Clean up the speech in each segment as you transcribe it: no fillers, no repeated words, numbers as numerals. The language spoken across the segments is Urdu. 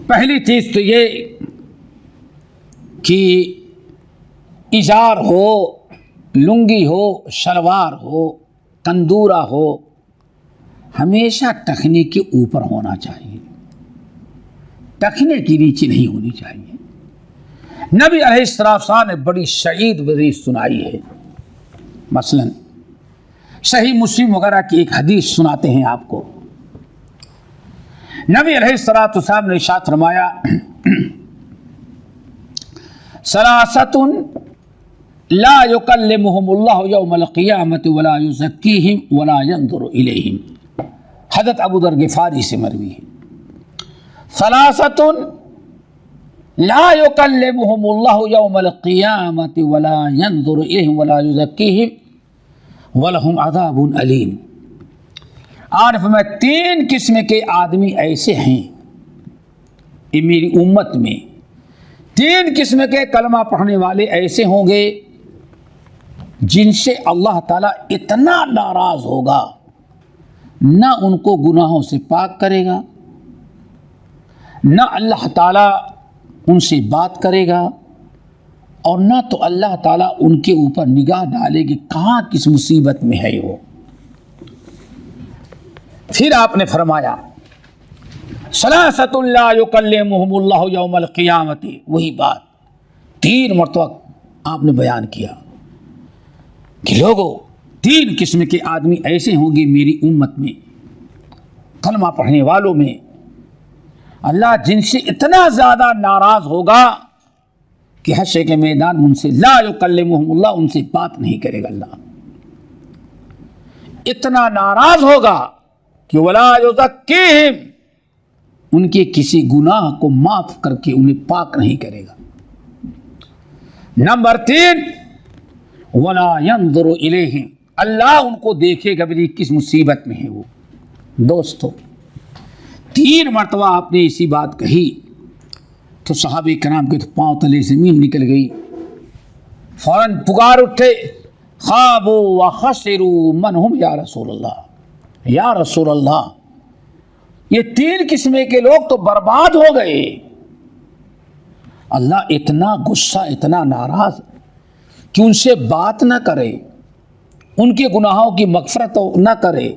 پہلی چیز تو یہ کہ ازار ہو، لنگی ہو، شلوار ہو، تندورہ ہو، ہمیشہ ٹخنے کے اوپر ہونا چاہیے، ٹخنے کے نیچے نہیں ہونی چاہیے۔ نبی علیہ السلام نے بڑی شدید وعید سنائی ہے۔ مثلا صحیح مسلم وغیرہ کی ایک حدیث سناتے ہیں آپ کو۔ نبی علیہ السلام نے ارشاد فرمایا ثلاثۃ لا یکلمہم اللہ یوم القیامت ولا یزکیہم ولا ینظر الیہم، حضرت ابو ذر غفاری سے مروی ہے۔ ثلاثۃ لا یکلمہم اللہ یوم القیامت ولا ینظر الیہم ولا یزکیہم ولہم عذاب علیم۔ عارف میں 3 قسم کے آدمی ایسے ہیں میری امت میں، 3 قسم کے کلمہ پڑھنے والے ایسے ہوں گے جن سے اللہ تعالیٰ اتنا ناراض ہوگا، نہ ان کو گناہوں سے پاک کرے گا، نہ اللہ تعالیٰ ان سے بات کرے گا، اور نہ تو اللہ تعالیٰ ان کے اوپر نگاہ ڈالے گی کہاں کس مصیبت میں ہے وہ۔ پھر آپ نے فرمایا ثلاثۃ لا یکلمہم اللہ یوم القیامت، وہی بات 3 مرتبہ آپ نے بیان کیا کہ لوگوں 3 قسم کے آدمی ایسے ہوں گے میری امت میں، کلمہ پڑھنے والوں میں، اللہ جن سے اتنا زیادہ ناراض ہوگا کہ حشر کے میدان ان سے لا یکلمہم اللہ، ان سے بات نہیں کرے گا اللہ، اتنا ناراض ہوگا کہ ولا یزکیہم، ان کے کسی گناہ کو معاف کر کے انہیں پاک نہیں کرے گا۔ نمبر 3 ولا ینظر الیہم، اللہ ان کو دیکھے گا بھی کس مصیبت میں ہے وہ۔ دوستو 3 مرتبہ آپ نے اسی بات کہی تو صحابہ کرام کے تو پاؤں تلے زمین نکل گئی، فوراً پکار اٹھے خابوا وخسروا من ہم یا رسول اللہ، یا رسول اللہ یہ 3 قسم کے لوگ تو برباد ہو گئے۔ اللہ اتنا غصہ، اتنا ناراض کہ ان سے بات نہ کرے، ان کے گناہوں کی مغفرت نہ کرے،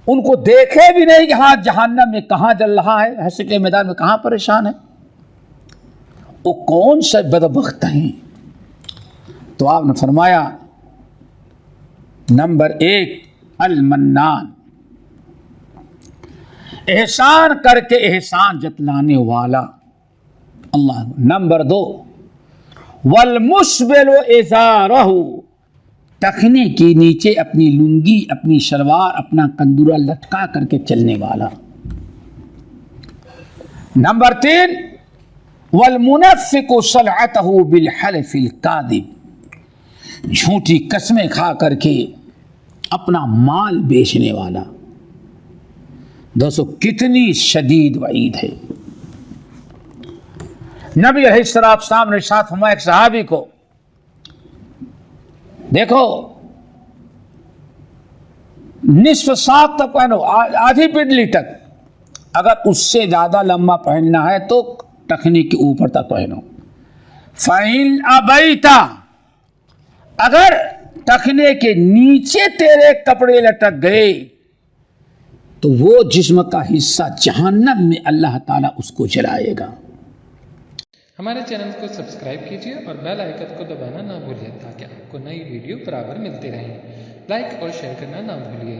ان کو دیکھے بھی نہیں کہ ہاں جہنم میں کہاں جل رہا ہے، حشر کے میدان میں کہاں پریشان ہے، وہ کون سے بدبخت ہیں؟ تو آپ نے فرمایا نمبر 1 المنان، احسان کر کے احسان جتلانے والا اللہ۔ نمبر 2 والمسبل ازارہ، ٹخنے کے نیچے اپنی لنگی، اپنی شلوار، اپنا کندورہ لٹکا کر کے چلنے والا۔ نمبر 3 والمنفق صلعتہ بالحلف الکاذب، جھوٹی قسمیں کھا کر کے اپنا مال بیچنے والا۔ دوستو کتنی شدید وعید ہے۔ نبی علیہ السلام نے ارشاد فرمایا ایک صحابی کو، دیکھو نصف ساق تک پہنو، آدھی پنڈلی تک، اگر اس سے زیادہ لمبا پہننا ہے تو ٹخنے کے اوپر تک پہنو۔ فَإِنْ أَبَيْتَ، اگر ٹخنے کے نیچے تیرے کپڑے لٹک گئے تو وہ جسم کا حصہ جہنم میں اللہ تعالیٰ اس کو جلائے گا۔ ہمارے چینل کو سبسکرائب کیجیے اور بیل آئیکن کو دبانا نہ بھولیے تاکہ آپ کو نئی ویڈیو برابر ملتی رہیں۔ لائک اور شیئر کرنا نہ بھولیے۔